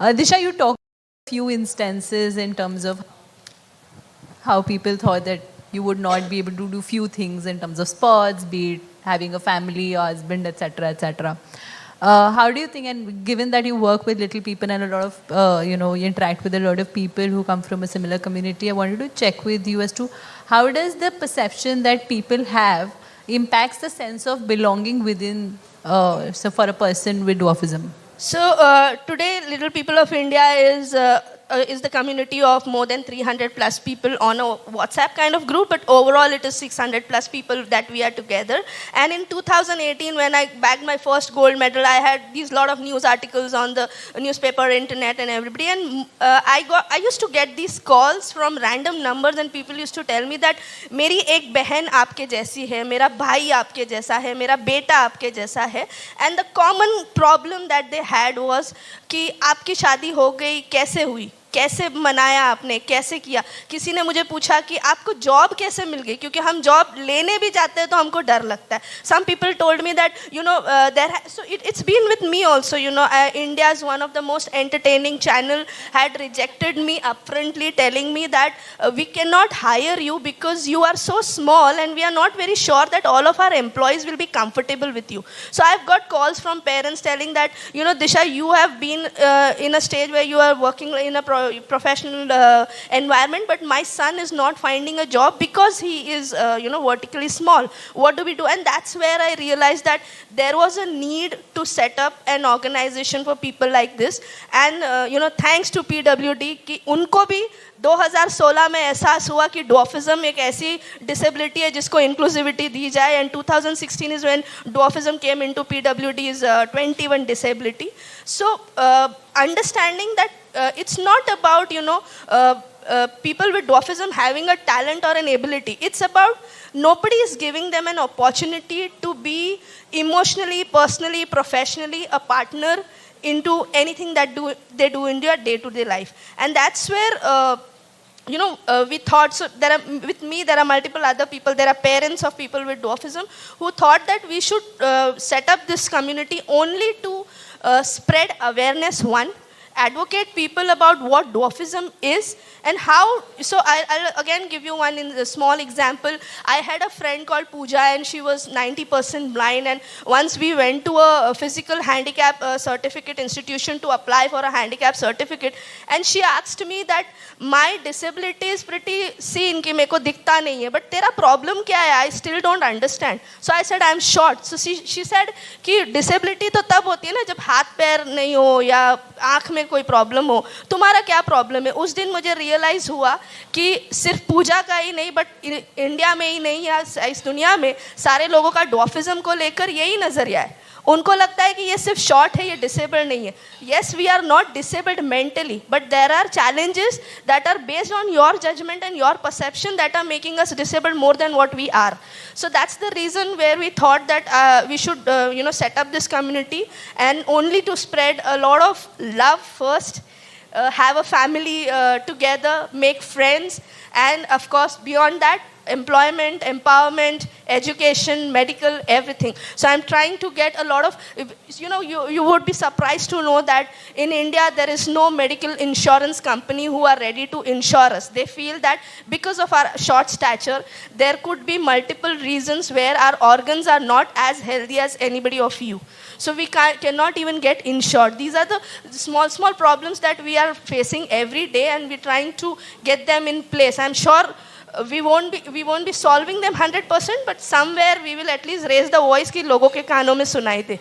Disha, you talked a few instances in terms of how people thought that you would not be able to do few things in terms of sports, be it having a family or husband, etc., etc. How do you think, and given that you work with little people and a lot of, you interact with a lot of people who come from a similar community, I wanted to check with you as to how does the perception that people have impacts the sense of belonging within, so for a person with dwarfism? So today, Little People of India is the community of more than 300 plus people on a WhatsApp kind of group, but overall it is 600 plus people that we are together. And in 2018, when I bagged my first gold medal, I had these lot of news articles on the newspaper, internet, and everybody. And I used to get these calls from random numbers, and people used to tell me that मेरी एक बहन आपके जैसी है, मेरा भाई आपके जैसा है, मेरा बेटा आपके जैसा है. And the common problem that they had was कि आपकी शादी हो गई, कैसे हुई, कैसे मनाया आपने, कैसे किया. किसी ने मुझे पूछा कि आपको जॉब कैसे मिल गई, क्योंकि हम जॉब लेने भी जाते हैं तो हमको डर लगता है. Some people told me that it's been with me also. India's one of the most entertaining channel had rejected me upfrontly, telling me that we cannot hire you because you are so small and we are not very sure that all of our employees will be comfortable with you. So I've got calls from parents telling that, Disha, you have been in a stage where you are working in a professional environment, but my son is not finding a job because he is vertically small. What do we do? And that's where I realized that there was a need to set up an organization for people like this. And thanks to PWD कि उनको भी 2016 में एहसास हुआ कि dwarfism एक ऐसी disability है जिसको inclusivity दी जाए. And 2016 is when dwarfism came into PWD's 21 disability. So understanding that it's not about people with dwarfism having a talent or an ability. It's about nobody is giving them an opportunity to be emotionally, personally, professionally a partner into anything that they do in their day-to-day life. And that's where we thought, so with me there are multiple other people, there are parents of people with dwarfism who thought that we should set up this community only to spread awareness, one, advocate people about what dwarfism is and how. So I'll again give you one in a small example. I had a friend called Pooja and she was 90% blind, and once we went to a physical handicap certificate institution to apply for a handicap certificate, and she asked me that my disability is pretty seen कि मेरे को दिखता नहीं है, but तेरा problem क्या है? I still don't understand. So I said I'm short. So she said कि disability तो तब होती है ना जब हाथ पैर नहीं हो या आँख में कोई प्रॉब्लम हो. तुम्हारा क्या प्रॉब्लम है? उस दिन मुझे रियलाइज हुआ कि सिर्फ पूजा का ही नहीं, बट इंडिया में ही नहीं या इस दुनिया में सारे लोगों का डॉर्फिज्म को लेकर यही नजरिया है. उनको लगता है कि ये सिर्फ शॉर्ट है, ये डिसेबल्ड नहीं है. Yes, we are not disabled mentally, but there are challenges that are based on your judgement and your perception that are making us disabled more than what we are. So that's the reason where we thought that we should set up this community, and only to spread a lot of love first, have a family together, make friends, and of course beyond that, employment, empowerment, education, medical, everything. So I'm trying to get a lot of, you would be surprised to know that in India there is no medical insurance company who are ready to insure us. They feel that because of our short stature, there could be multiple reasons where our organs are not as healthy as anybody of you. So we cannot even get insured. These are the small problems that we are facing every day, and we're trying to get them in place. I'm sure we won't be solving them 100%, but somewhere we will at least raise the voice कि लोगों के कानों में सुनाई दे.